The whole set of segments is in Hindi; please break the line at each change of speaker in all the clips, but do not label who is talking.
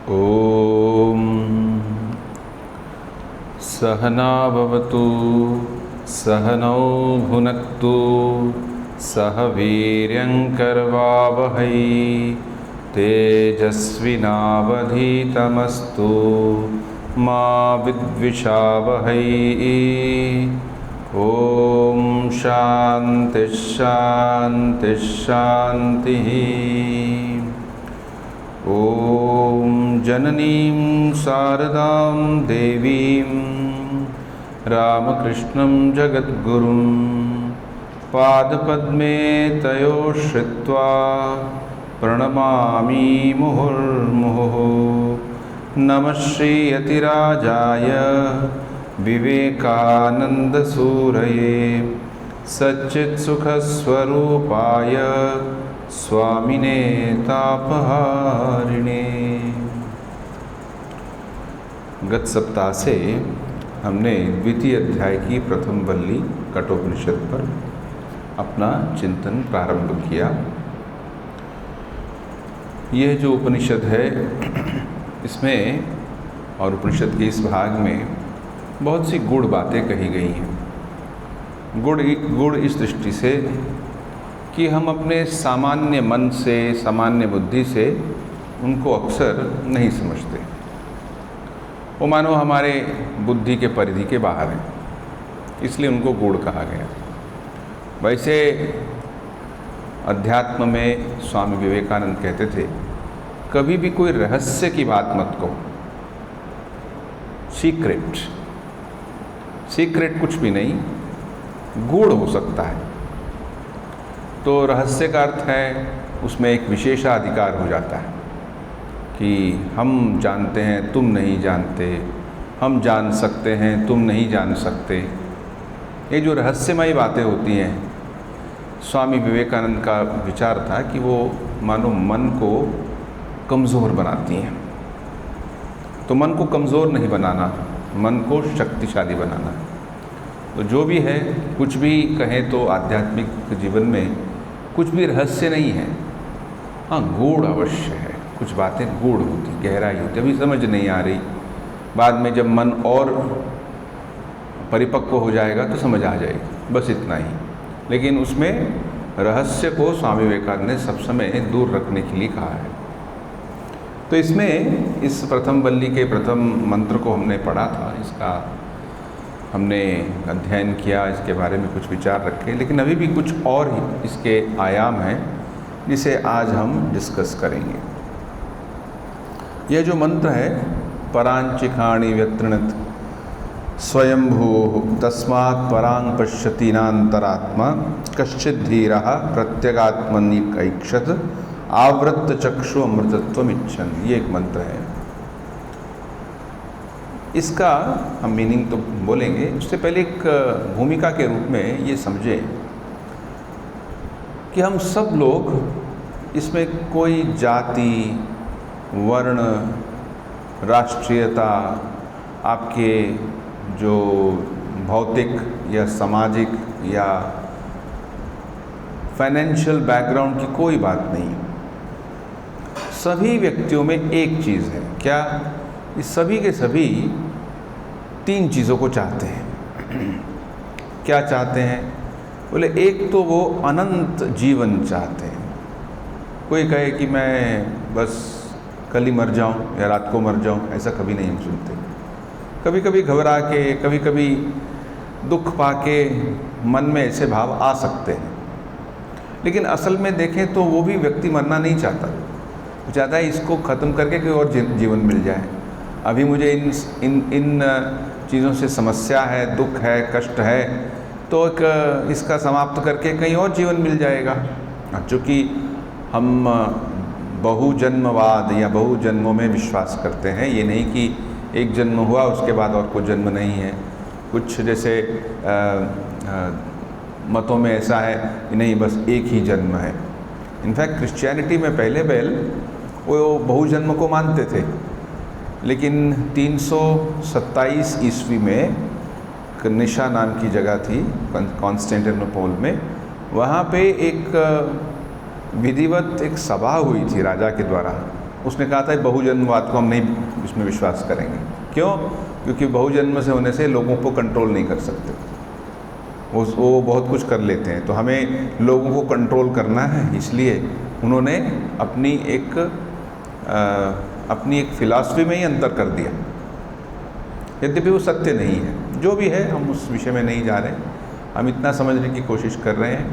ॐ सहना भवतु सहनौ भुनक्तु सह वीर्यङ्करवावहै तेजस्विनावधीतमस्तु मा विद्विषावहै। ॐ शान्ति शान्ति शान्तिः। ॐ जननीं शारदां देवीं रामकृष्णं जगद्गुरुं पादपद्मे तयो श्रित्वा प्रणमामि मुहुर्मुहुः। नमः श्रीयतिराजाय विवेकानन्दसूरये सच्चित्सुखस्वरूपाय स्वामिने तापहारिणे। गत सप्ताह से हमने द्वितीय अध्याय की प्रथम वल्ली कठोपनिषद पर अपना चिंतन प्रारंभ किया। यह जो उपनिषद है इसमें और उपनिषद के इस भाग में बहुत सी गूढ़ बातें कही गई हैं। गूढ़ इस दृष्टि से कि हम अपने सामान्य मन से, सामान्य बुद्धि से उनको अक्सर नहीं समझते। वो मानो हमारे बुद्धि के परिधि के बाहर हैं, इसलिए उनको गूढ़ कहा गया। वैसे अध्यात्म में स्वामी विवेकानंद कहते थे, कभी भी कोई रहस्य की बात मत कहो। सीक्रेट कुछ भी नहीं, गूढ़ हो सकता है। तो रहस्य का अर्थ है उसमें एक विशेषाधिकार हो जाता है कि हम जानते हैं तुम नहीं जानते, हम जान सकते हैं तुम नहीं जान सकते। ये जो रहस्यमयी बातें होती हैं, स्वामी विवेकानंद का विचार था कि वो मानो मन को कमज़ोर बनाती हैं। तो मन को कमज़ोर नहीं बनाना, मन को शक्तिशाली बनाना। तो जो भी है, कुछ भी कहें तो आध्यात्मिक जीवन में कुछ भी रहस्य नहीं है। हाँ, गूढ़ अवश्य है, कुछ बातें गूढ़ होती, गहराई होती, अभी समझ नहीं आ रही। बाद में जब मन और परिपक्व हो जाएगा तो समझ आ जाएगी, बस इतना ही। लेकिन उसमें रहस्य को स्वामी विवेकानंद ने सब समय दूर रखने के लिए कहा है। तो इसमें इस प्रथम वल्ली के प्रथम मंत्र को हमने पढ़ा था, इसका हमने अध्ययन किया, इसके बारे में कुछ विचार रखे। लेकिन अभी भी कुछ और इसके आयाम हैं जिसे आज हम डिस्कस करेंगे। यह जो मंत्र है, परांचिखाणि व्यतृणत स्वयंभू तस्मात् परांग पश्यतीनांतरात्मा कश्चित् धीरः प्रत्यगात्मनिकैक्षत आवृत्त चक्षु अमृतत्वमिच्छन्। ये एक मंत्र है। इसका हम मीनिंग तो बोलेंगे, उससे पहले एक भूमिका के रूप में ये समझें कि हम सब लोग इसमें कोई जाति, वर्ण, राष्ट्रीयता, आपके जो भौतिक या सामाजिक या फाइनेंशियल बैकग्राउंड की कोई बात नहीं। सभी व्यक्तियों में एक चीज़ है। क्या? इस सभी के सभी तीन चीज़ों को चाहते हैं। क्या चाहते हैं? बोले, एक तो वो अनंत जीवन चाहते हैं। कोई कहे कि मैं बस कल ही मर जाऊं या रात को मर जाऊं, ऐसा कभी नहीं हम सुनते। कभी कभी घबरा के, कभी कभी दुख पाके मन में ऐसे भाव आ सकते हैं। लेकिन असल में देखें तो वो भी व्यक्ति मरना नहीं चाहता। वो चाहता है इसको ख़त्म करके कोई और जीवन मिल जाए। अभी मुझे इन चीज़ों से समस्या है, दुख है, कष्ट है, तो इसका समाप्त करके कहीं और जीवन मिल जाएगा। चूँकि हम बहुजन्मवाद या बहुजन्मों में विश्वास करते हैं। ये नहीं कि एक जन्म हुआ उसके बाद और कोई जन्म नहीं है। कुछ जैसे मतों में ऐसा है कि नहीं, बस एक ही जन्म है। इनफैक्ट क्रिश्चियनिटी में पहले वो बहुजन्म को मानते थे। लेकिन 327 ईस्वी में निशा नाम की जगह थी कॉन्स्टेंटिनोपल में, वहाँ पे एक विधिवत एक सभा हुई थी राजा के द्वारा, उसने कहा था बहुजन्मवाद को हम नहीं इसमें विश्वास करेंगे। क्यों? क्योंकि बहुजन्म से होने से लोगों को कंट्रोल नहीं कर सकते, वो बहुत कुछ कर लेते हैं, तो हमें लोगों को कंट्रोल करना है, इसलिए उन्होंने अपनी एक फ़िलासफ़ी में ही अंतर कर दिया। यद्यपि वो सत्य नहीं है, जो भी है हम उस विषय में नहीं जा रहे, हम इतना समझने की कोशिश कर रहे हैं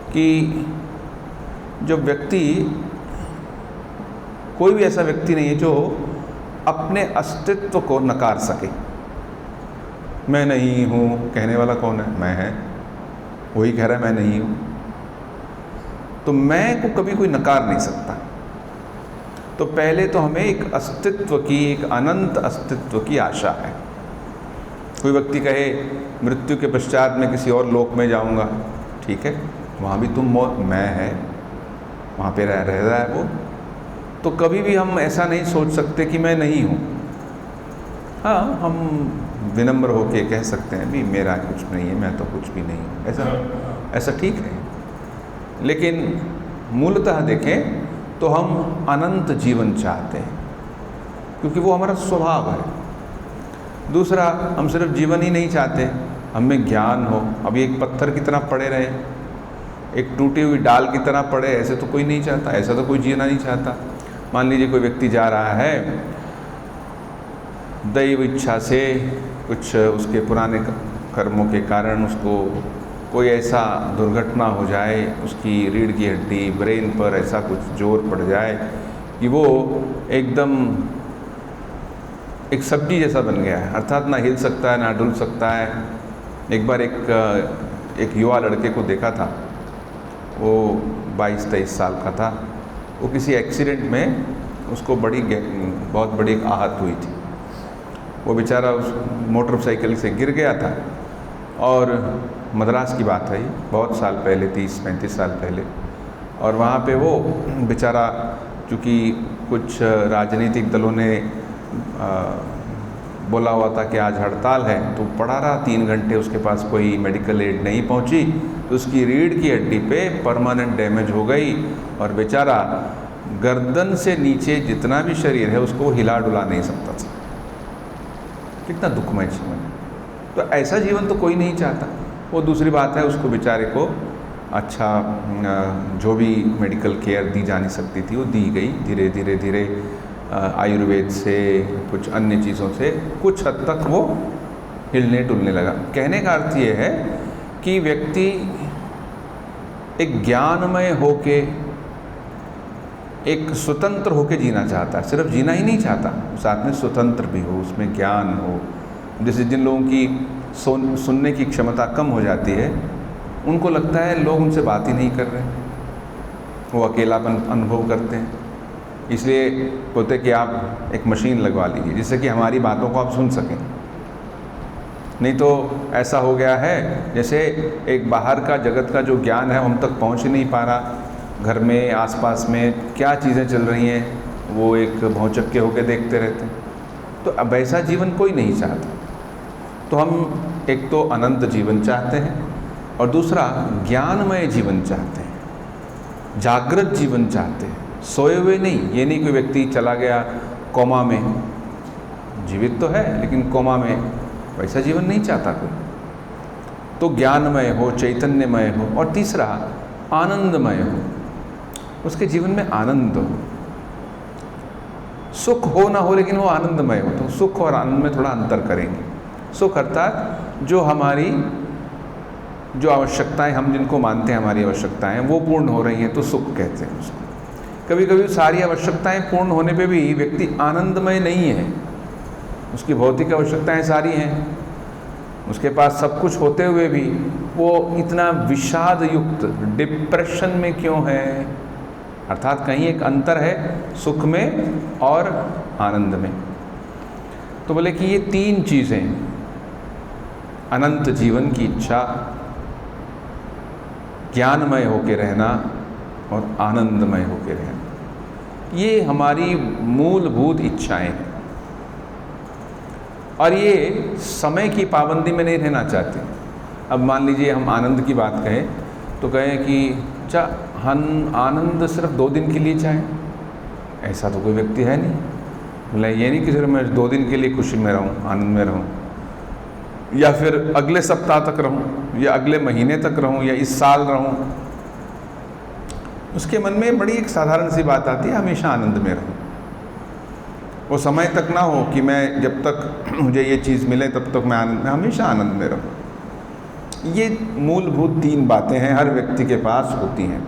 कि जब व्यक्ति, कोई भी ऐसा व्यक्ति नहीं है जो अपने अस्तित्व को नकार सके। मैं नहीं हूँ कहने वाला कौन है? मैं है, वही कह रहा है मैं नहीं हूँ। तो मैं को कभी कोई नकार नहीं सकता। तो पहले तो हमें एक अस्तित्व की, एक अनंत अस्तित्व की आशा है। कोई व्यक्ति कहे मृत्यु के पश्चात मैं किसी और लोक में जाऊंगा, ठीक है, वहाँ भी तुम मैं है, वहाँ पे रह रहा है वो। तो कभी भी हम ऐसा नहीं सोच सकते कि मैं नहीं हूँ। हाँ, हम विनम्र होके कह सकते हैं भी मेरा कुछ नहीं है, मैं तो कुछ भी नहीं हूँ, ऐसा ठीक है। लेकिन मूलतः देखें तो हम अनंत जीवन चाहते हैं, क्योंकि वो हमारा स्वभाव है। दूसरा, हम सिर्फ जीवन ही नहीं चाहते, हमें ज्ञान हो। अभी एक पत्थर की तरह पड़े रहे, एक टूटी हुई डाल की तरह पड़े, ऐसे तो कोई नहीं चाहता, ऐसा तो कोई जीना नहीं चाहता। मान लीजिए कोई व्यक्ति जा रहा है, दैव इच्छा से कुछ उसके पुराने कर्मों के कारण उसको कोई ऐसा दुर्घटना हो जाए, उसकी रीढ़ की हड्डी, ब्रेन पर ऐसा कुछ जोर पड़ जाए कि वो एकदम एक सब्जी जैसा बन गया है, अर्थात ना हिल सकता है ना डुल सकता है। एक बार एक युवा लड़के को देखा था, वो 22-23 साल का था। वो किसी एक्सीडेंट में उसको बहुत बड़ी आहत हुई थी। वो बेचारा उस मोटरसाइकिल से गिर गया था, और मद्रास की बात है, बहुत साल पहले, 30-35 साल पहले। और वहाँ पे वो बेचारा, चूँकि कुछ राजनीतिक दलों ने बोला हुआ था कि आज हड़ताल है, तो पड़ा रहा 3 घंटे, उसके पास कोई मेडिकल एड नहीं पहुँची, तो उसकी रीढ़ की हड्डी पे परमानेंट डैमेज हो गई, और बेचारा गर्दन से नीचे जितना भी शरीर है उसको हिला डुला नहीं सकता था। कितना दुखमय जीवन। तो ऐसा जीवन तो कोई नहीं चाहता। वो दूसरी बात है, उसको बेचारे को अच्छा जो भी मेडिकल केयर दी जानी सकती थी वो दी गई। धीरे धीरे धीरे आयुर्वेद से, कुछ अन्य चीज़ों से कुछ हद तक वो हिलने डुलने लगा। कहने का अर्थ ये है कि व्यक्ति एक ज्ञानमय होके, एक स्वतंत्र होके जीना चाहता है। सिर्फ जीना ही नहीं चाहता, साथ में स्वतंत्र भी हो, उसमें ज्ञान हो। जैसे जिन लोगों की सुनने की क्षमता कम हो जाती है, उनको लगता है लोग उनसे बात ही नहीं कर रहे, वो अकेलापन अनुभव करते हैं। इसलिए बोलते कि आप एक मशीन लगवा लीजिए जिससे कि हमारी बातों को आप सुन सकें। नहीं तो ऐसा हो गया है जैसे एक बाहर का जगत का जो ज्ञान है हम तक पहुंच ही नहीं पा रहा। घर में, आसपास में क्या चीज़ें चल रही हैं वो एक भौचक्के होकर देखते रहते हैं। तो अब ऐसा जीवन कोई नहीं चाहता। तो हम एक तो अनंत जीवन चाहते हैं, और दूसरा ज्ञानमय जीवन चाहते हैं, जागृत जीवन चाहते हैं, सोए हुए नहीं। ये नहीं कोई व्यक्ति चला गया कोमा में, जीवित तो है लेकिन कोमा में, वैसा जीवन नहीं चाहता कोई। तो ज्ञानमय हो, चैतन्यमय हो, और तीसरा आनंदमय हो, उसके जीवन में आनंद हो। सुख हो ना हो लेकिन वो आनंदमय हो। तो सुख और आनंद में थोड़ा अंतर करेंगे। सुख अर्थात जो हमारी जो आवश्यकताएं, हम जिनको मानते हैं हमारी आवश्यकताएं, वो पूर्ण हो रही हैं तो सुख कहते हैं उसको। कभी कभी सारी आवश्यकताएं पूर्ण होने पे भी व्यक्ति आनंदमय नहीं है। उसकी भौतिक आवश्यकताएं सारी हैं, उसके पास सब कुछ होते हुए भी वो इतना विषाद युक्त डिप्रेशन में क्यों है। अर्थात कहीं एक अंतर है सुख में और आनंद में। तो बोले कि ये 3 चीज़ें, अनंत जीवन की इच्छा, ज्ञानमय होके रहना और आनंदमय होके रहना, ये हमारी मूलभूत इच्छाएं हैं। और ये समय की पाबंदी में नहीं रहना चाहते। अब मान लीजिए हम आनंद की बात कहें तो कहें कि हम आनंद सिर्फ 2 दिन के लिए चाहें, ऐसा तो कोई व्यक्ति है नहीं। बोला ये नहीं कि सिर्फ मैं 2 दिन के लिए खुशी में रहूं, आनंद में रहूं, या फिर अगले सप्ताह तक रहूं, या अगले महीने तक रहूं, या इस साल रहूं। उसके मन में बड़ी एक साधारण सी बात आती है, हमेशा आनंद में रहूं। वो समय तक ना हो कि मैं जब तक मुझे ये चीज़ मिले तब तक मैं आनंद में, हमेशा आनंद में रहूं। ये मूलभूत 3 बातें हैं, हर व्यक्ति के पास होती हैं,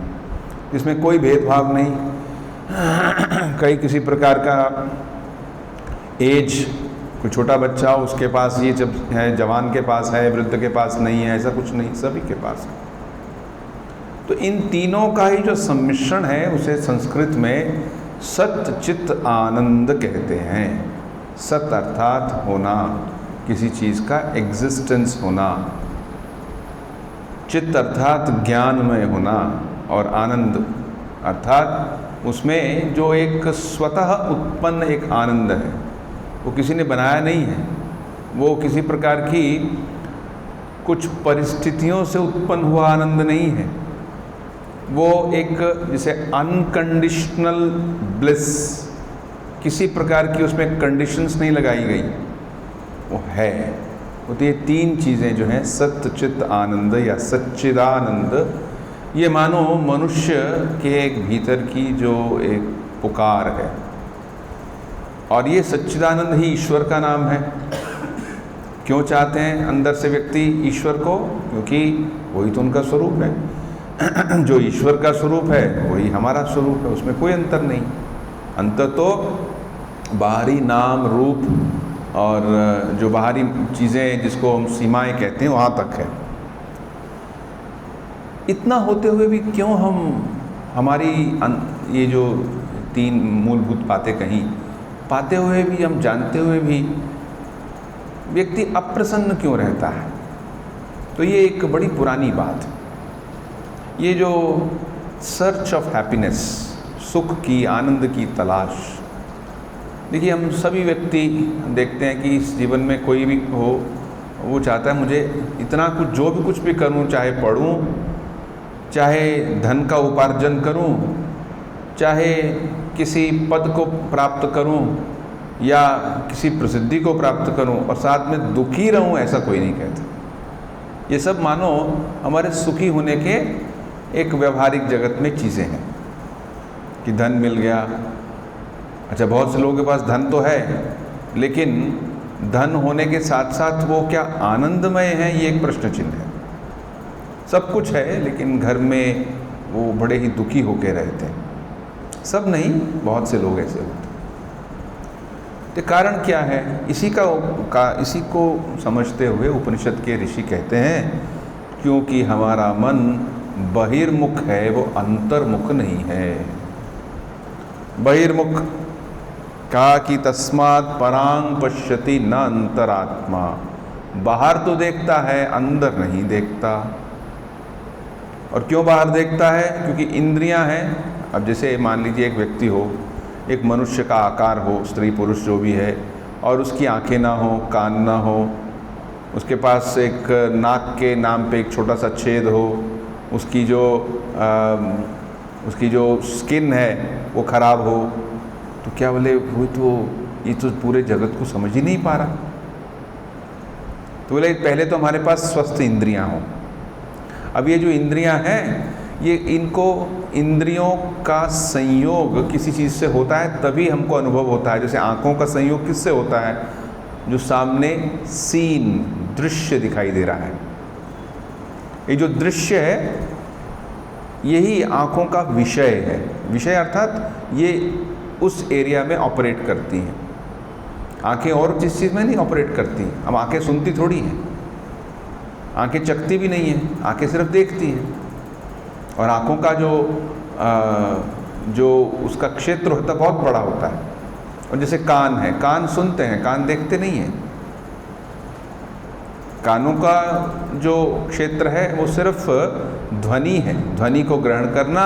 इसमें कोई भेदभाव नहीं। कई किसी प्रकार का एज, कोई छोटा बच्चा हो उसके पास ये जब है, जवान के पास है, वृद्ध के पास नहीं है, ऐसा कुछ नहीं, सभी के पास है। तो इन तीनों का ही जो सम्मिश्रण है उसे संस्कृत में सत चित आनंद कहते हैं। सत अर्थात होना, किसी चीज़ का एग्जिस्टेंस होना, चित्त अर्थात ज्ञानमय होना, और आनंद अर्थात उसमें जो एक स्वतः उत्पन्न एक आनंद है, वो किसी ने बनाया नहीं है, वो किसी प्रकार की कुछ परिस्थितियों से उत्पन्न हुआ आनंद नहीं है, वो एक जैसे अनकंडीशनल ब्लिस, किसी प्रकार की उसमें कंडीशंस नहीं लगाई गई, वो है। तो ये 3 चीज़ें जो हैं, सत्य चित्त आनंद या सच्चिदानंद, ये मानो मनुष्य के एक भीतर की जो एक पुकार है, और ये सच्चिदानंद ही ईश्वर का नाम है। क्यों चाहते हैं अंदर से व्यक्ति ईश्वर को? क्योंकि वही तो उनका स्वरूप है। जो ईश्वर का स्वरूप है वही हमारा स्वरूप है, उसमें कोई अंतर नहीं। अंतर तो बाहरी नाम रूप और जो बाहरी चीज़ें जिसको हम सीमाएं कहते हैं वहाँ तक है। इतना होते हुए भी क्यों हम हमारी ये जो 3 मूलभूत बातें कहीं पाते हुए भी, हम जानते हुए भी व्यक्ति अप्रसन्न क्यों रहता है? तो ये एक बड़ी पुरानी बात है। ये जो सर्च ऑफ हैप्पीनेस, सुख की, आनंद की तलाश, देखिए हम सभी व्यक्ति देखते हैं कि इस जीवन में कोई भी हो, वो चाहता है मुझे इतना कुछ, जो भी कुछ भी करूं, चाहे पढ़ूं, चाहे धन का उपार्जन करूं, चाहे किसी पद को प्राप्त करूं या किसी प्रसिद्धि को प्राप्त करूं, और साथ में दुखी रहूं, ऐसा कोई नहीं कहता। ये सब मानो हमारे सुखी होने के एक व्यवहारिक जगत में चीज़ें हैं कि धन मिल गया। अच्छा, बहुत से लोगों के पास धन तो है, लेकिन धन होने के साथ साथ वो क्या आनंदमय है, ये एक प्रश्न चिन्ह है। सब कुछ है लेकिन घर में वो बड़े ही दुखी होकर रहते हैं। सब नहीं, बहुत से लोग ऐसे होते हैं। तो कारण क्या है? इसी को समझते हुए उपनिषद के ऋषि कहते हैं, क्योंकि हमारा मन बहिर्मुख है, वो अंतर्मुख नहीं है। बहिर्मुख कहा कि तस्मात् परांग पश्यति न अंतरात्मा, बाहर तो देखता है, अंदर नहीं देखता। और क्यों बाहर देखता है? क्योंकि इंद्रियां हैं। अब जैसे मान लीजिए एक व्यक्ति हो, एक मनुष्य का आकार हो, स्त्री पुरुष जो भी है, और उसकी आंखें ना हो, कान ना हो, उसके पास एक नाक के नाम पे एक छोटा सा छेद हो, उसकी जो स्किन है वो खराब हो, तो क्या बोले वो तो ये तो पूरे जगत को समझ ही नहीं पा रहा। तो बोले पहले तो हमारे पास स्वस्थ इंद्रियां हों। अब ये जो इंद्रियां हैं, ये इनको इंद्रियों का संयोग किसी चीज़ से होता है तभी हमको अनुभव होता है। जैसे आँखों का संयोग किससे होता है? जो सामने सीन, दृश्य दिखाई दे रहा है। ये जो दृश्य है यही आँखों का विषय है। विषय अर्थात ये उस एरिया में ऑपरेट करती हैं। आँखें और जिस चीज़ में नहीं ऑपरेट करती। अब आँखें सुनती थोड़ी हैं, आँखें चखती भी नहीं हैं, आँखें सिर्फ देखती हैं। और आँखों का जो उसका क्षेत्र होता है बहुत बड़ा होता है। और जैसे कान है, कान सुनते हैं, कान देखते नहीं हैं। कानों का जो क्षेत्र है वो सिर्फ ध्वनि है, ध्वनि को ग्रहण करना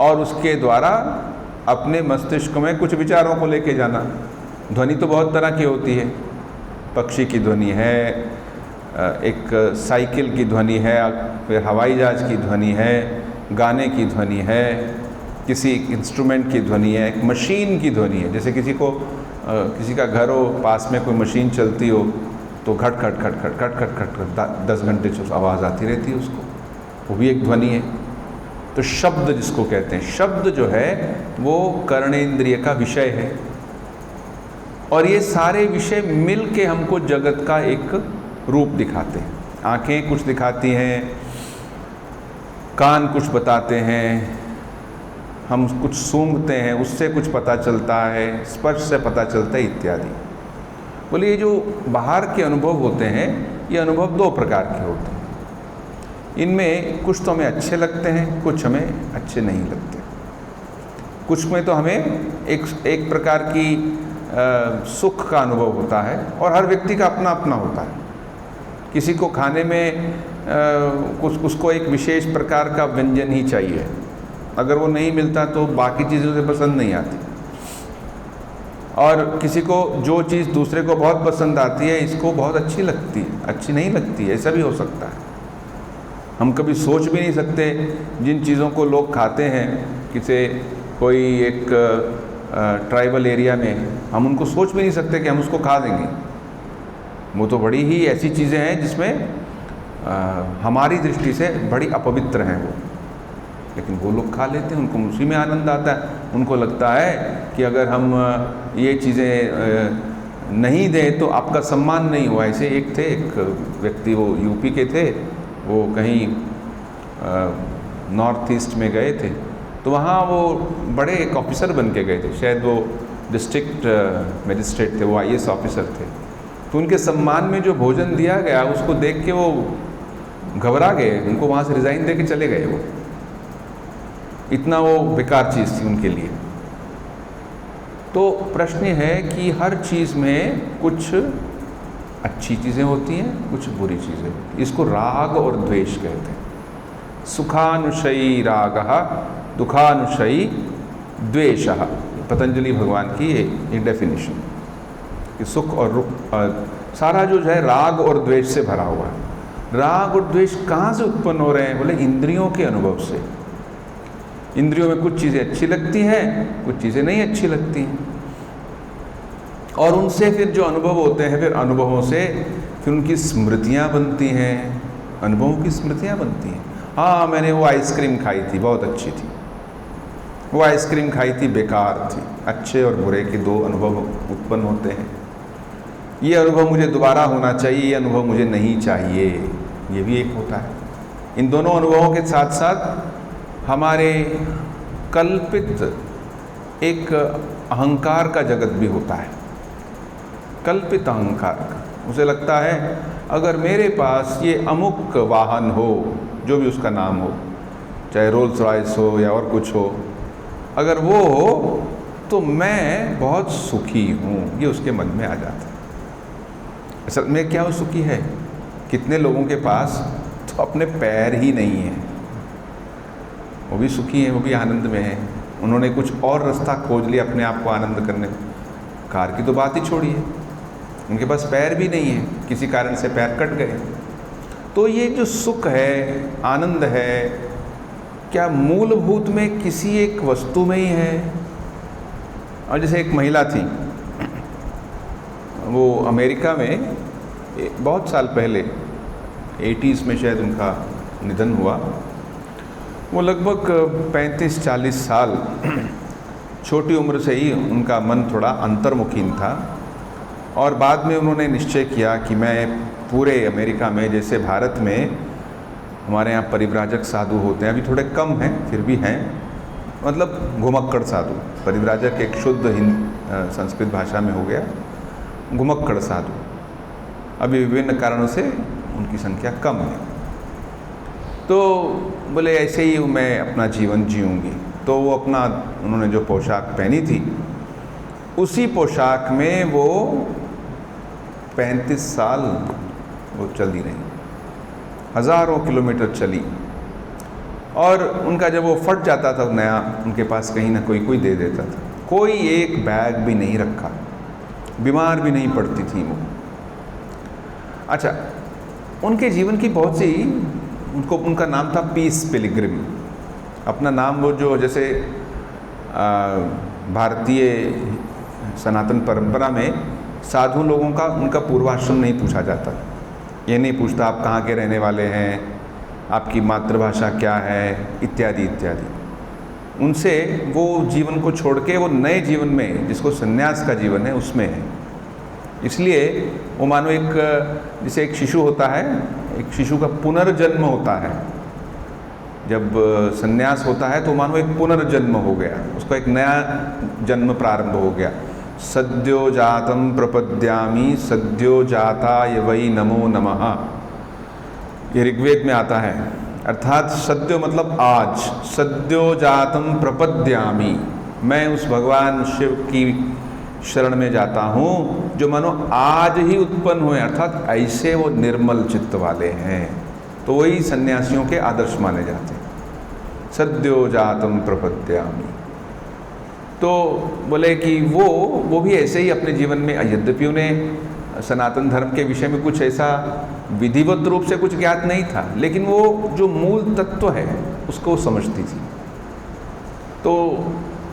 और उसके द्वारा अपने मस्तिष्क में कुछ विचारों को लेके जाना। ध्वनि तो बहुत तरह की होती है। पक्षी की ध्वनि है, एक साइकिल की ध्वनि है, फिर हवाई जहाज की ध्वनि है, गाने की ध्वनि है, किसी इंस्ट्रूमेंट की ध्वनि है, एक मशीन की ध्वनि है। जैसे किसी का घर हो, पास में कोई मशीन चलती हो तो खट खट खट खट खट खट खट खट 10 घंटे से आवाज़ आती रहती है उसको, वो भी एक ध्वनि है। तो शब्द जिसको कहते हैं, शब्द जो है वो कर्णेंद्रिय का विषय है, और ये सारे विषय मिल के हमको जगत का एक रूप दिखाते हैं। आँखें कुछ दिखाती हैं, कान कुछ बताते हैं, हम कुछ सूंघते हैं उससे कुछ पता चलता है, स्पर्श से पता चलता है इत्यादि। बोले ये जो बाहर के अनुभव होते हैं, ये अनुभव 2 प्रकार के होते हैं। इनमें कुछ तो हमें अच्छे लगते हैं, कुछ हमें अच्छे नहीं लगते। कुछ में तो हमें एक प्रकार की सुख का अनुभव होता है, और हर व्यक्ति का अपना अपना होता है। किसी को खाने में उसको एक विशेष प्रकार का व्यंजन ही चाहिए, अगर वो नहीं मिलता तो बाकी चीज़ें उसे पसंद नहीं आती। और किसी को जो चीज़ दूसरे को बहुत पसंद आती है, इसको बहुत अच्छी लगती है, अच्छी नहीं लगती है, ऐसा भी हो सकता है। हम कभी सोच भी नहीं सकते जिन चीज़ों को लोग खाते हैं, कोई एक ट्राइबल एरिया में, हम उनको सोच भी नहीं सकते कि हम उसको खा देंगे। वो तो बड़ी ही ऐसी चीज़ें हैं जिसमें हमारी दृष्टि से बड़ी अपवित्र हैं वो, लेकिन वो लोग खा लेते हैं, उनको उसी में आनंद आता है। उनको लगता है कि अगर हम ये चीज़ें नहीं दें तो आपका सम्मान नहीं हुआ। ऐसे एक व्यक्ति, वो यूपी के थे, वो कहीं नॉर्थ ईस्ट में गए थे, तो वहाँ वो बड़े एक ऑफिसर बन के गए थे, शायद वो डिस्ट्रिक्ट मजिस्ट्रेट थे, वो IAS ऑफिसर थे। तो उनके सम्मान में जो भोजन दिया गया, उसको देख के वो घबरा गए, उनको वहाँ से रिज़ाइन दे के चले गए। वो इतना वो बेकार चीज़ थी उनके लिए। तो प्रश्न है कि हर चीज़ में कुछ अच्छी चीज़ें होती हैं, कुछ बुरी चीज़ें होती हैं। इसको राग और द्वेष कहते हैं। सुखानुशयी रागः, दुखानुशयी द्वेषः, पतंजलि भगवान की ये डेफिनेशन कि सुख और सारा जो है राग और द्वेष से भरा हुआ है। राग और द्वेष कहाँ से उत्पन्न हो रहे हैं? बोले इंद्रियों के अनुभव से। इंद्रियों में कुछ चीज़ें अच्छी लगती हैं, कुछ चीज़ें नहीं अच्छी लगती हैं, और उनसे फिर जो अनुभव होते हैं, फिर अनुभवों से फिर उनकी स्मृतियाँ बनती हैं, अनुभवों की स्मृतियाँ बनती हैं। हाँ, मैंने वो आइसक्रीम खाई थी, बहुत अच्छी थी, वो आइसक्रीम खाई थी, बेकार थी। अच्छे और बुरे के 2 अनुभव उत्पन्न होते हैं। ये अनुभव मुझे दोबारा होना चाहिए, ये अनुभव मुझे नहीं चाहिए, ये भी एक होता है। इन दोनों अनुभवों के साथ साथ हमारे कल्पित एक अहंकार का जगत भी होता है, कल्पित अहंकार का। उसे लगता है अगर मेरे पास ये अमुक वाहन हो, जो भी उसका नाम हो, चाहे रोल्स रॉयस हो या और कुछ हो, अगर वो हो तो मैं बहुत सुखी हूँ, ये उसके मन में आ जाता है। असल में क्या वो सुखी है? कितने लोगों के पास तो अपने पैर ही नहीं हैं, वो भी सुखी हैं, वो भी आनंद में हैं। उन्होंने कुछ और रास्ता खोज लिया अपने आप को आनंद करने। कार की तो बात ही छोड़िए, उनके पास पैर भी नहीं है, किसी कारण से पैर कट गए। तो ये जो सुख है, आनंद है, क्या मूलभूत में किसी एक वस्तु में ही है? और जैसे एक महिला थी, वो अमेरिका में बहुत साल पहले 80s में शायद उनका निधन हुआ। वो लगभग 35-40 साल छोटी उम्र से ही उनका मन थोड़ा अंतर्मुखी था, और बाद में उन्होंने निश्चय किया कि मैं पूरे अमेरिका में, जैसे भारत में हमारे यहाँ परिव्राजक साधु होते हैं, अभी थोड़े कम हैं फिर भी हैं, मतलब घुमक्कड़ साधु, परिव्राजक एक शुद्ध संस्कृत भाषा में हो गया, घुमक्कड़ साधु अभी विभिन्न कारणों से उनकी संख्या कम है। तो बोले ऐसे ही मैं अपना जीवन जीऊँगी। तो वो अपना, उन्होंने जो पोशाक पहनी थी, उसी पोशाक में वो 35 साल वो चली रही, हज़ारों किलोमीटर चली। और उनका जब वो फट जाता था नया, उनके पास कहीं ना कोई दे देता था। कोई एक बैग भी नहीं रखा, बीमार भी नहीं पड़ती थी वो। अच्छा, उनके जीवन की बहुत सी, उनका नाम था पीस पिलग्रिम। अपना नाम वो जो जैसे भारतीय सनातन परंपरा में साधु लोगों का उनका पूर्वाश्रम नहीं पूछा जाता। ये नहीं पूछता आप कहाँ के रहने वाले हैं, आपकी मातृभाषा क्या है, इत्यादि इत्यादि। उनसे वो जीवन को छोड़ के वो नए जीवन में, जिसको संन्यास का जीवन है, उसमें है। इसलिए वो मानो एक, जैसे एक शिशु होता है, एक शिशु का पुनर्जन्म होता है। जब संन्यास होता है तो मानो एक पुनर्जन्म हो गया, उसका एक नया जन्म प्रारंभ हो गया। सद्यो जातम प्रपद्यामी सद्यो जाताय वै नमो नमः, ये ऋग्वेद में आता है। अर्थात सद्यो मतलब आज, सद्यो जातम प्रपद्यामी, मैं उस भगवान शिव की शरण में जाता हूँ जो मानो आज ही उत्पन्न हुए, अर्थात ऐसे वो निर्मल चित्त वाले हैं। तो वही सन्यासियों के आदर्श माने जाते हैं, सद्यो जातम प्रपद्यामी। तो बोले कि वो भी ऐसे ही अपने जीवन में, यद्यपि उन्हें सनातन धर्म के विषय में कुछ ऐसा विधिवत रूप से कुछ ज्ञात नहीं था, लेकिन वो जो मूल तत्व है उसको समझती थी। तो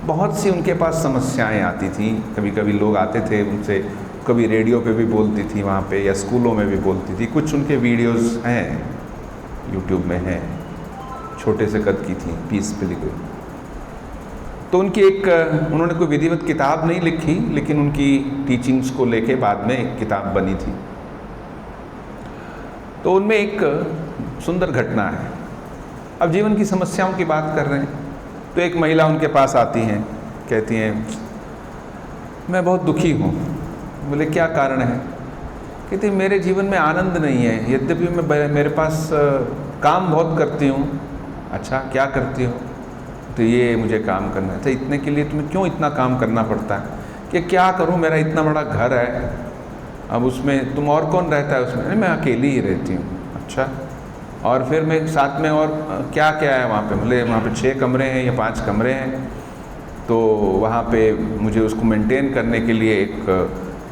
बहुत सी उनके पास समस्याएं आती थी। कभी कभी लोग आते थे उनसे, कभी रेडियो पे भी बोलती थी वहाँ पे, या स्कूलों में भी बोलती थी। कुछ उनके वीडियोस हैं, यूट्यूब में हैं, छोटे से कद की थी, पीसफुली कोई। तो उनकी एक, उन्होंने कोई विधिवत किताब नहीं लिखी, लेकिन उनकी टीचिंग्स को लेके बाद में एक किताब बनी थी। तो उनमें एक सुंदर घटना है। अब जीवन की समस्याओं की बात कर रहे हैं, तो एक महिला उनके पास आती हैं, कहती हैं मैं बहुत दुखी हूँ। बोले क्या कारण है? कहती मेरे जीवन में आनंद नहीं है, यद्यपि मैं मेरे पास काम बहुत करती हूँ। अच्छा क्या करती हो? तो ये मुझे काम करना है। तो इतने के लिए तुम्हें क्यों इतना काम करना पड़ता है? कि क्या करूं, मेरा इतना बड़ा घर है, अब उसमें तुम और कौन रहता है उसमें? नहीं मैं अकेली ही रहती हूँ। अच्छा, और फिर मैं साथ में और क्या क्या है वहाँ पे? बोले वहाँ पे 6 कमरे हैं या 5 कमरे हैं, तो वहाँ पे मुझे उसको मेंटेन करने के लिए एक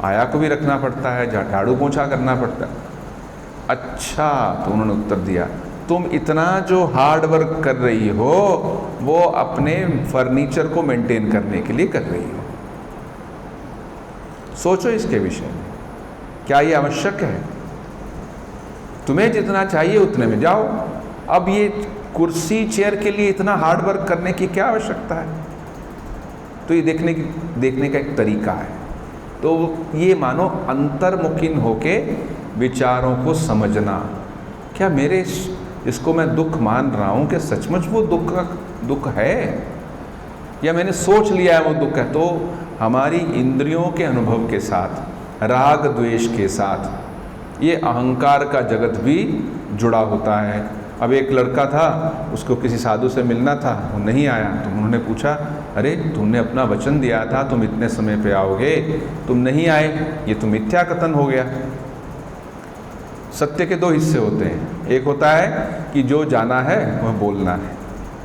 आया को भी रखना पड़ता है, झाड़ू पोंछा करना पड़ता है। अच्छा, तो उन्होंने उत्तर दिया तुम इतना जो हार्ड वर्क कर रही हो वो अपने फर्नीचर को मेंटेन करने के लिए कर रही हो। सोचो इसके विषय में, क्या ये आवश्यक है? तुम्हें जितना चाहिए उतने में जाओ। अब ये कुर्सी चेयर के लिए इतना हार्ड वर्क करने की क्या आवश्यकता है? तो ये देखने का एक तरीका है। तो ये मानो अंतर्मुखीन होके विचारों को समझना, क्या मेरे इसको मैं दुख मान रहा हूँ कि सचमुच वो दुख है, या मैंने सोच लिया है वो दुख है? तो हमारी इंद्रियों के अनुभव के साथ, राग द्वेष के साथ ये अहंकार का जगत भी जुड़ा होता है। अब एक लड़का था, उसको किसी साधु से मिलना था, वो नहीं आया। तो उन्होंने पूछा अरे तुमने अपना वचन दिया था तुम इतने समय पे आओगे, तुम नहीं आए, ये तो मिथ्या कथन हो गया। सत्य के 2 हिस्से होते हैं, एक होता है कि जो जाना है वह बोलना है,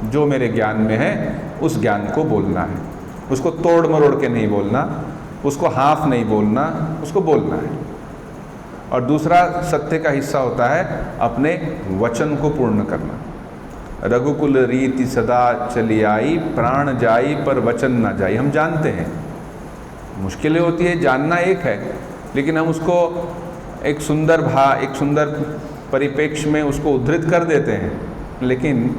जो मेरे ज्ञान में है उस ज्ञान को बोलना है, उसको तोड़ मरोड़ के नहीं बोलना, उसको हाफ नहीं बोलना, उसको बोलना है। और दूसरा सत्य का हिस्सा होता है अपने वचन को पूर्ण करना। रघुकुल रीति सदा चली आई, प्राण जाई पर वचन ना जाई। हम जानते हैं मुश्किलें होती है, जानना एक है, लेकिन हम उसको एक सुंदर परिप्रेक्ष्य में उसको उद्धृत कर देते हैं, लेकिन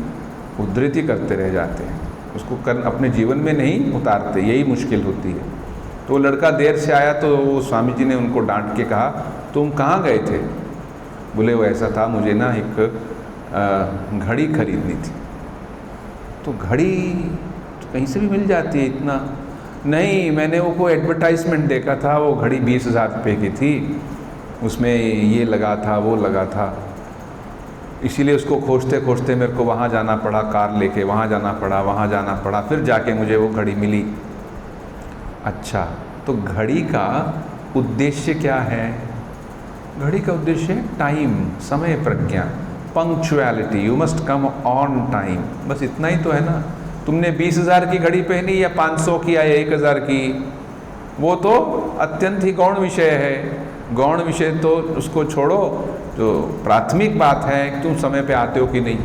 उद्धृत ही करते रह जाते हैं, उसको अपने जीवन में नहीं उतारते। यही मुश्किल होती है। तो वो लड़का देर से आया तो वो स्वामी जी ने उनको डांट के कहा तुम कहाँ गए थे? बोले वो ऐसा था, मुझे ना एक घड़ी खरीदनी थी। तो घड़ी तो कहीं से भी मिल जाती है इतना? नहीं, मैंने वो कोई एडवर्टाइजमेंट देखा था, वो घड़ी 20,000 रुपये की थी, उसमें ये लगा था वो लगा था, इसीलिए उसको खोजते खोजते मेरे को वहाँ जाना पड़ा, कार लेके वहाँ जाना पड़ा, फिर जाके मुझे वो घड़ी मिली। अच्छा, तो घड़ी का उद्देश्य क्या है? घड़ी का उद्देश्य है टाइम, समय प्रज्ञा, punctuality, you must come on time. बस इतना ही तो है ना। तुमने 20,000 की घड़ी पहनी या 500 की या 1,000 की, वो तो अत्यंत ही गौण विषय है। गौण विषय तो उसको छोड़ो, जो प्राथमिक बात है कि तुम समय पे आते हो कि नहीं।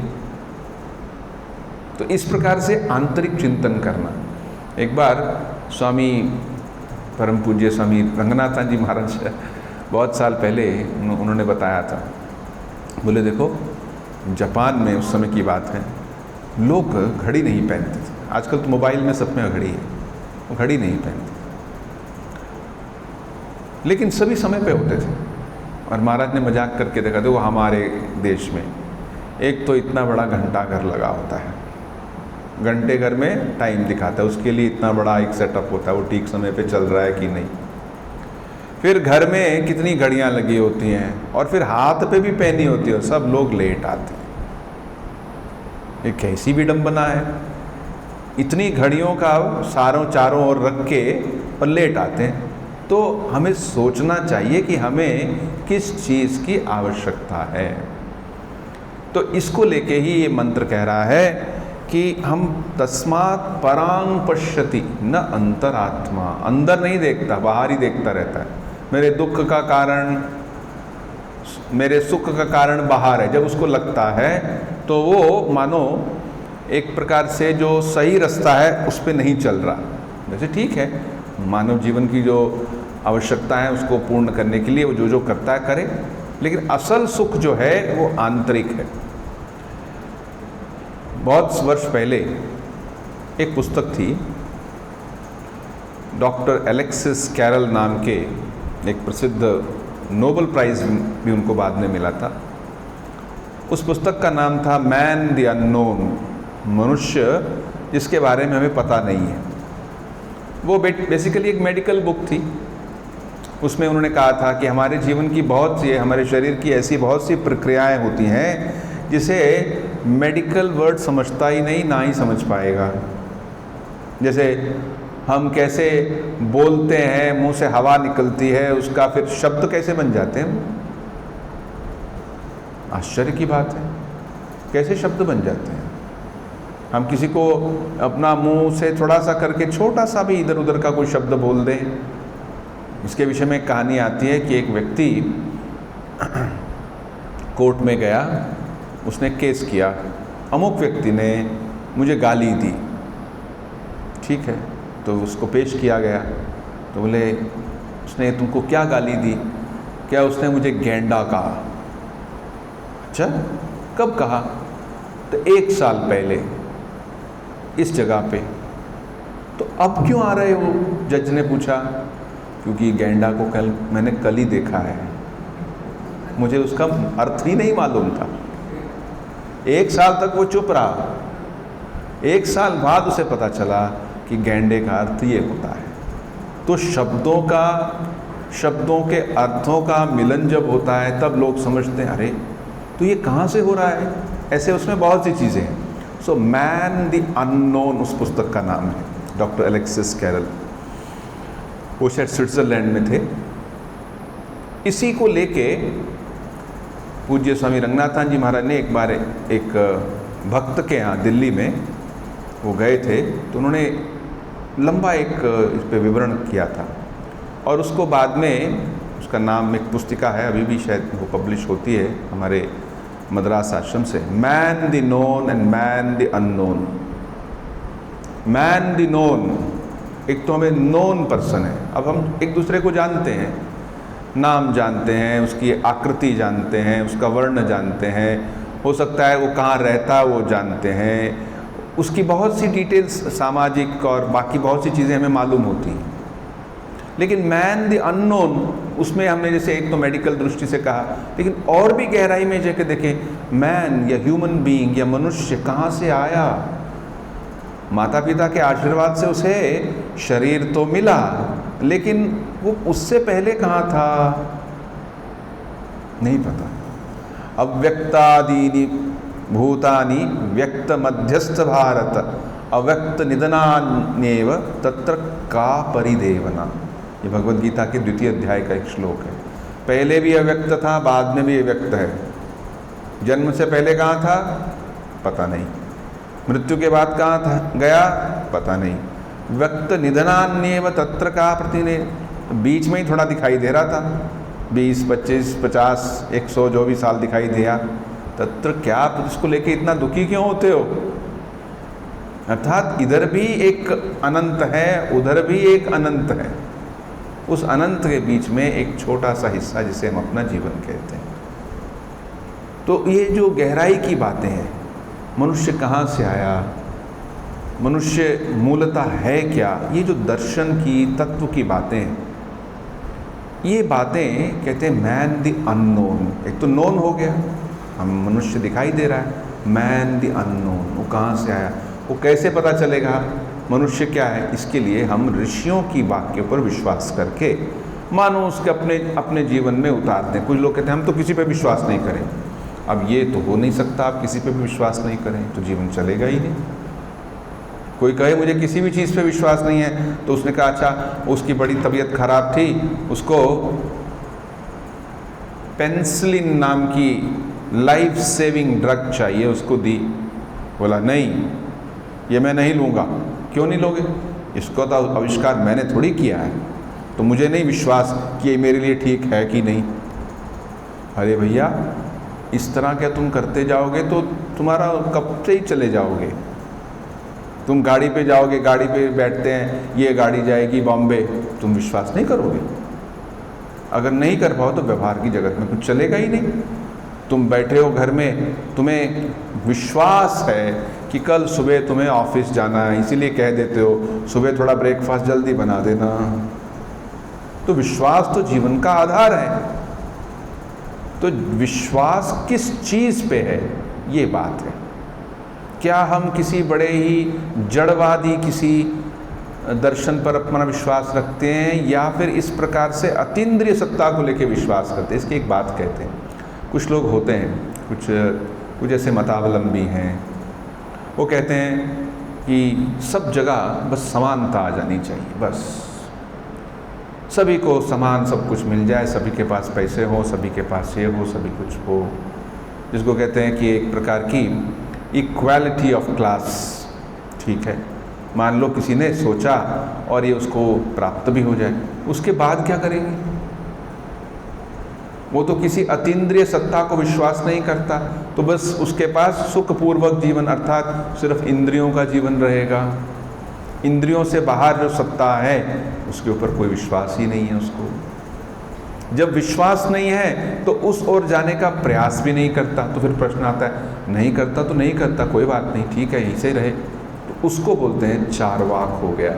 तो इस प्रकार से आंतरिक चिंतन करना। एक बार स्वामी परम पूज्य स्वामी रंगनाथन जी महाराज बहुत साल पहले उन्होंने बताया था, बोले देखो जापान में उस समय की बात है, लोग घड़ी नहीं पहनते थे। आजकल तो मोबाइल में सब में घड़ी है, वो घड़ी नहीं पहनते, लेकिन सभी समय पे होते थे। और महाराज ने मजाक करके देखा, देखो हमारे देश में एक तो इतना बड़ा घंटा घर लगा होता है, घंटे घर में टाइम दिखाता है, उसके लिए इतना बड़ा एक सेटअप होता है, वो ठीक समय पे चल रहा है कि नहीं। फिर घर में कितनी घड़ियां लगी होती हैं, और फिर हाथ पे भी पहनी होती है, और सब लोग लेट आते हैं। ये कैसी विडंबना है, इतनी घड़ियों का चारों ओर रख के और लेट आते हैं। तो हमें सोचना चाहिए कि हमें किस चीज़ की आवश्यकता है। तो इसको लेके ही ये मंत्र कह रहा है कि हम तस्मात् परांग पश्यति न अंतरात्मा, अंदर नहीं देखता, बाहर ही देखता रहता है। मेरे दुख का कारण, मेरे सुख का कारण बाहर है, जब उसको लगता है तो वो मानो एक प्रकार से जो सही रास्ता है उस पर नहीं चल रहा। वैसे ठीक है, मानव जीवन की जो आवश्यकता है उसको पूर्ण करने के लिए वो जो करता है करे, लेकिन असल सुख जो है वो आंतरिक है। बहुत वर्ष पहले एक पुस्तक थी, डॉक्टर एलेक्सिस कैरल नाम के एक प्रसिद्ध नोबेल प्राइज़ भी उनको बाद में मिला था। उस पुस्तक का नाम था मैन द अननोन, मनुष्य जिसके बारे में हमें पता नहीं है। वो बेसिकली एक मेडिकल बुक थी। उसमें उन्होंने कहा था कि हमारे जीवन की बहुत सी, हमारे शरीर की ऐसी बहुत सी प्रक्रियाएं होती हैं जिसे मेडिकल वर्ड समझता ही नहीं, ना ही समझ पाएगा। जैसे हम कैसे बोलते हैं, मुंह से हवा निकलती है, उसका फिर शब्द कैसे बन जाते हैं। आश्चर्य की बात है, कैसे शब्द बन जाते हैं। हम किसी को अपना मुंह से थोड़ा सा करके छोटा सा भी इधर उधर का कोई शब्द बोल दें। इसके विषय में एक कहानी आती है कि एक व्यक्ति कोर्ट में गया, उसने केस किया, अमुक व्यक्ति ने मुझे गाली दी, ठीक है, तो उसको पेश किया गया। तो बोले उसने तुमको क्या गाली दी? क्या उसने मुझे गेंडा कहा। अच्छा, कब कहा? तो 1 साल पहले इस जगह पे। तो अब क्यों आ रहे हो? जज ने पूछा। क्योंकि गेंडा को मैंने कल ही देखा है, मुझे उसका अर्थ ही नहीं मालूम था। 1 साल तक वो चुप रहा। 1 साल बाद उसे पता चला कि गेंडे का अर्थ ये होता है। तो शब्दों के अर्थों का मिलन जब होता है तब लोग समझते हैं, अरे तो ये कहाँ से हो रहा है। ऐसे उसमें बहुत सी चीज़ें हैं। सो मैन द अननोन उस पुस्तक का नाम है, डॉक्टर एलेक्सिस कैरल। वो शायद स्विट्ज़रलैंड में थे। इसी को लेके पूज्य स्वामी रंगनाथन जी महाराज ने एक बार एक भक्त के यहाँ दिल्ली में वो गए थे, तो उन्होंने लंबा एक इस पे विवरण किया था। और उसको बाद में, उसका नाम एक पुस्तिका है, अभी भी शायद वो पब्लिश होती है हमारे मद्रास आश्रम से, man the known and man the unknown. Man the known, एक तो हमें नोन पर्सन है। अब हम एक दूसरे को जानते हैं, नाम जानते हैं, उसकी आकृति जानते हैं, उसका वर्ण जानते हैं, हो सकता है वो कहाँ रहता है वो जानते हैं, उसकी बहुत सी डिटेल्स सामाजिक और बाकी बहुत सी चीज़ें हमें मालूम होती हैं। लेकिन मैन द अननोन, उसमें हमने जैसे एक तो मेडिकल दृष्टि से कहा, लेकिन और भी गहराई में जाके देखें, मैन या ह्यूमन बीइंग या मनुष्य कहाँ से आया। माता पिता के आशीर्वाद से उसे शरीर तो मिला, लेकिन वो उससे पहले कहाँ था नहीं पता। अव्यक्तादीनि भूतानि व्यक्त मध्यस्थ भारत अव्यक्त निधनान्येव तत्र का परिदेवना। ये भगवद गीता के 2वें अध्याय का एक श्लोक है। पहले भी अव्यक्त था, बाद में भी अव्यक्त है। जन्म से पहले कहाँ था पता नहीं, मृत्यु के बाद कहाँ था गया पता नहीं। व्यक्त निधनान्येव तत्र का प्रतिने, बीच में ही थोड़ा दिखाई दे रहा था, 20, 25, 50, 100 जो भी साल दिखाई दिया। तत्र क्या, इसको लेके इतना दुखी क्यों होते हो? अर्थात इधर भी एक अनंत है, उधर भी एक अनंत है। उस अनंत के बीच में एक छोटा सा हिस्सा जिसे हम अपना जीवन कहते हैं। तो ये जो गहराई की बातें हैं, मनुष्य कहाँ से आया, मनुष्य मूलतः है क्या, ये जो दर्शन की, तत्व की बातें हैं, ये बातें कहते हैं मैन द अननोन। एक तो नोन हो गया, हम मनुष्य दिखाई दे रहा है, मैन द अननोन, वो कहाँ से आया, वो कैसे पता चलेगा मनुष्य क्या है। इसके लिए हम ऋषियों की वाक्य पर विश्वास करके मानो उसके अपने जीवन में उतारते हैं। कुछ लोग कहते हैं हम तो किसी पे विश्वास नहीं करें। अब ये तो हो नहीं सकता, आप किसी पे भी विश्वास नहीं करें तो जीवन चलेगा ही नहीं। कोई कहे मुझे किसी भी चीज़ पे विश्वास नहीं है, तो उसने कहा अच्छा उसकी बड़ी तबीयत खराब थी, उसको पेनिसिलिन नाम की लाइफ सेविंग ड्रग चाहिए, उसको दी। बोला नहीं, ये मैं नहीं लूँगा। क्यों नहीं लोगे? इसको तो आविष्कार मैंने थोड़ी किया है, तो मुझे नहीं विश्वास कि ये मेरे लिए ठीक है कि नहीं। अरे भैया, इस तरह क्या तुम करते जाओगे तो तुम्हारा कब से ही चले जाओगे। तुम गाड़ी पे जाओगे, गाड़ी पे बैठते हैं, ये गाड़ी जाएगी बॉम्बे, तुम विश्वास नहीं करोगे। अगर नहीं कर पाओ तो व्यवहार की जगत में कुछ चलेगा ही नहीं। तुम बैठे हो घर में, तुम्हें विश्वास है कि कल सुबह तुम्हें ऑफिस जाना है, इसीलिए कह देते हो सुबह थोड़ा ब्रेकफास्ट जल्दी बना देना। तो विश्वास तो जीवन का आधार है। तो विश्वास किस चीज़ पे है, ये बात है। क्या हम किसी बड़े ही जड़वादी किसी दर्शन पर अपना विश्वास रखते हैं, या फिर इस प्रकार से अतीन्द्रिय सत्ता को लेकर विश्वास करते हैं? इसकी एक बात कहते हैं। कुछ लोग होते हैं, कुछ ऐसे मतावलंबी हैं, वो कहते हैं कि सब जगह बस समानता आ जानी चाहिए, बस सभी को समान सब कुछ मिल जाए, सभी के पास पैसे हो, सभी के पास ये हो, सभी कुछ हो, जिसको कहते हैं कि एक प्रकार की इक्वालिटी ऑफ क्लास। ठीक है, मान लो किसी ने सोचा और ये उसको प्राप्त भी हो जाए, उसके बाद क्या करेंगे? वो तो किसी अतीन्द्रिय सत्ता को विश्वास नहीं करता, तो बस उसके पास सुखपूर्वक जीवन अर्थात सिर्फ इंद्रियों का जीवन रहेगा। इंद्रियों से बाहर जो सत्ता है उसके ऊपर कोई विश्वास ही नहीं है उसको। जब विश्वास नहीं है तो उस ओर जाने का प्रयास भी नहीं करता। तो फिर प्रश्न आता है, नहीं करता तो नहीं करता, कोई बात नहीं, ठीक है, यहीं से रहे। तो उसको बोलते हैं चार्वाक हो गया।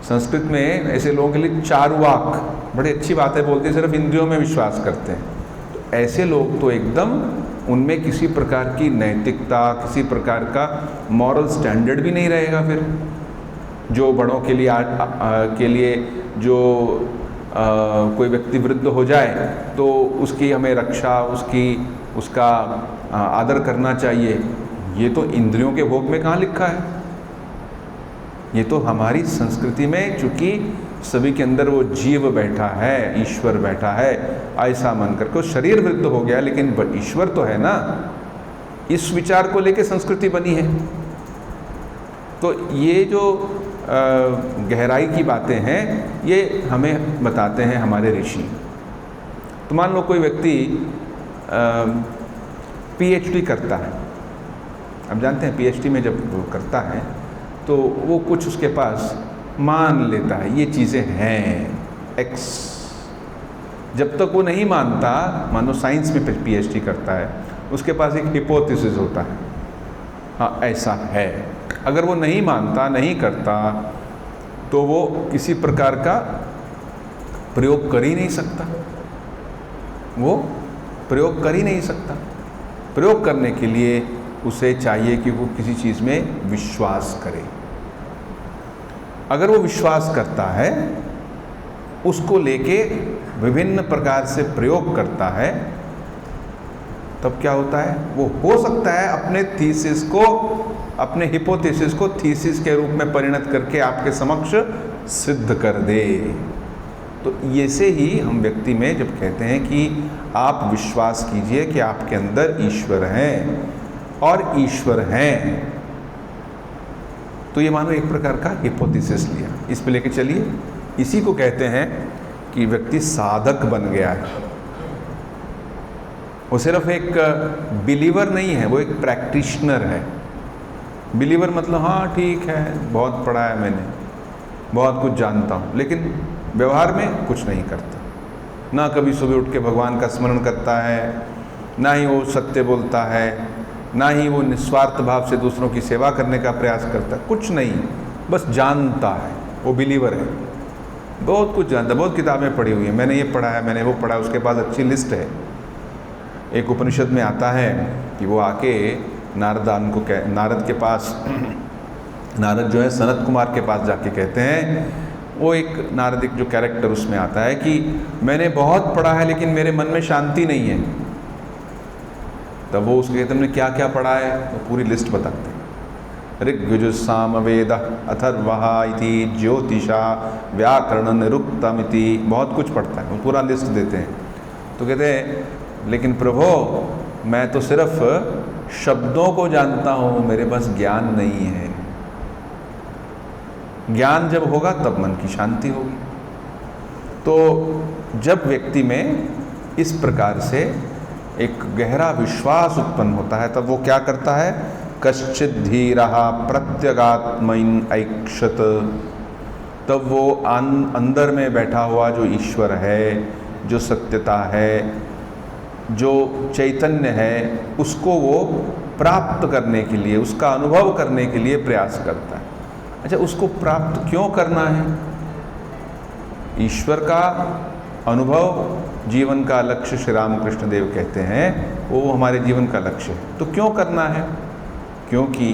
संस्कृत में ऐसे लोगों के लिए चार्वाक बड़ी अच्छी बातें बोलते हैं, सिर्फ इंद्रियों में विश्वास करते हैं। तो ऐसे लोग तो एकदम, उनमें किसी प्रकार की नैतिकता, किसी प्रकार का मॉरल स्टैंडर्ड भी नहीं रहेगा। फिर जो बड़ों के लिए जो कोई व्यक्ति वृद्ध हो जाए तो उसकी हमें रक्षा, उसका आदर करना चाहिए, ये तो इंद्रियों के भोग में कहाँ लिखा है? ये तो हमारी संस्कृति में, चूँकि सभी के अंदर वो जीव बैठा है, ईश्वर बैठा है, ऐसा मन करके शरीर वृद्ध हो गया, लेकिन ईश्वर तो है ना, इस विचार को लेके संस्कृति बनी है। तो ये जो गहराई की बातें हैं, ये हमें बताते हैं हमारे ऋषि। तो मान लो कोई व्यक्ति पीएचडी करता है। अब जानते हैं पीएचडी में जब वो करता है तो वो कुछ उसके पास मान लेता है, ये चीज़ें हैं एक्स। जब तक वो नहीं मानता, मानो साइंस में पीएचडी करता है, उसके पास एक हिपोथेसिस होता है, हाँ ऐसा है। अगर वो नहीं मानता, नहीं करता, तो वो किसी प्रकार का प्रयोग कर ही नहीं सकता। वो प्रयोग कर ही नहीं सकता। प्रयोग करने के लिए उसे चाहिए कि वो किसी चीज़ में विश्वास करे। अगर वो विश्वास करता है, उसको लेके विभिन्न प्रकार से प्रयोग करता है, तब क्या होता है? वो हो सकता है अपने थीसिस को, अपने हिपोथेसिस को थीसिस के रूप में परिणत करके आपके समक्ष सिद्ध कर दे। तो ये से ही हम व्यक्ति में जब कहते हैं कि आप विश्वास कीजिए कि आपके अंदर ईश्वर हैं और ईश्वर हैं, तो ये मानो एक प्रकार का हिपोथेसिस लिया, इस पे लेके चलिए। इसी को कहते हैं कि व्यक्ति साधक बन गया है। वो सिर्फ एक बिलीवर नहीं है, वो एक प्रैक्टिशनर है। बिलीवर मतलब हाँ ठीक है, बहुत पढ़ा है मैंने, बहुत कुछ जानता हूँ, लेकिन व्यवहार में कुछ नहीं करता। ना कभी सुबह उठ के भगवान का स्मरण करता है, ना ही वो सत्य बोलता है, ना ही वो निस्वार्थ भाव से दूसरों की सेवा करने का प्रयास करता है, कुछ नहीं, बस जानता है। वो बिलीवर है, बहुत कुछ जानता है, बहुत किताबें पढ़ी हुई हैं, मैंने ये पढ़ा है, मैंने वो पढ़ा है, उसके पास अच्छी लिस्ट है। एक उपनिषद में आता है कि वो आके नारद के पास नारद जो है सनत कुमार के पास जाके कहते हैं, वो एक नारदिक जो कैरेक्टर उसमें आता है कि मैंने बहुत पढ़ा है लेकिन मेरे मन में शांति नहीं है। तब वो उसके कहते हमने क्या क्या पढ़ा है, तो पूरी लिस्ट बताते हैं। ऋग्यजुः सामवेद अथर्वः इति ज्योतिषा व्याकरण निरुक्तम इति, बहुत कुछ पढ़ता है, वो पूरा लिस्ट देते हैं। तो कहते हैं लेकिन प्रभो मैं तो सिर्फ शब्दों को जानता हूँ, मेरे पास ज्ञान नहीं है। ज्ञान जब होगा तब मन की शांति होगी। तो जब व्यक्ति में इस प्रकार से एक गहरा विश्वास उत्पन्न होता है, तब वो क्या करता है, कश्चित् धीरः प्रत्यगात्मैन ऐक्षत, तब वो अंदर में बैठा हुआ जो ईश्वर है, जो सत्यता है, जो चैतन्य है, उसको वो प्राप्त करने के लिए, उसका अनुभव करने के लिए प्रयास करता है। अच्छा, उसको प्राप्त क्यों करना है? ईश्वर का अनुभव जीवन का लक्ष्य श्री रामकृष्ण देव कहते हैं, वो हमारे जीवन का लक्ष्य है। तो क्यों करना है? क्योंकि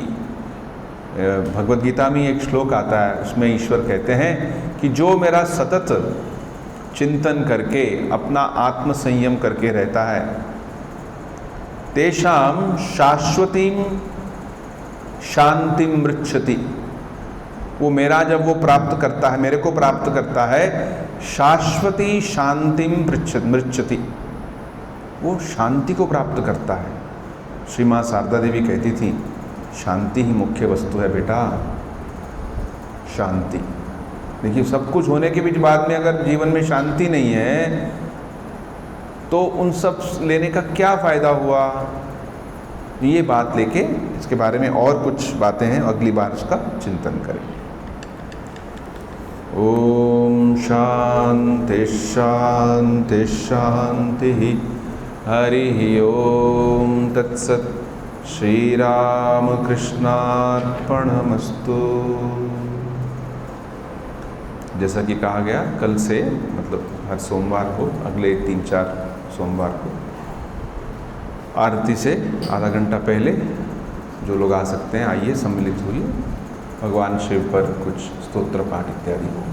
भगवद गीता में एक श्लोक आता है, उसमें ईश्वर कहते हैं कि जो मेरा सतत चिंतन करके अपना आत्म संयम करके रहता है, तेषाम शाश्वतीम शांतिम मृच्छति, वो मेरा जब वो प्राप्त करता है, मेरे को प्राप्त करता है, शाश्वती शांतिम मृच्छति, वो शांति को प्राप्त करता है। श्री माँ शारदा देवी कहती थी शांति ही मुख्य वस्तु है बेटा, शांति। देखिए सब कुछ होने के बीच बाद में अगर जीवन में शांति नहीं है तो उन सब लेने का क्या फ़ायदा हुआ? ये बात लेके इसके बारे में और कुछ बातें हैं, अगली बार उसका चिंतन करेंगे। ओम शांति शांति शांति। हरि ओम तत्सत्। श्री राम कृष्णार्पणमस्तु। जैसा कि कहा गया, कल से मतलब हर सोमवार को, अगले 3-4 सोमवार को आरती से आधा घंटा पहले जो लोग आ सकते हैं आइए, सम्मिलित हुई, भगवान शिव पर कुछ स्तोत्र पाठ इत्यादि हो।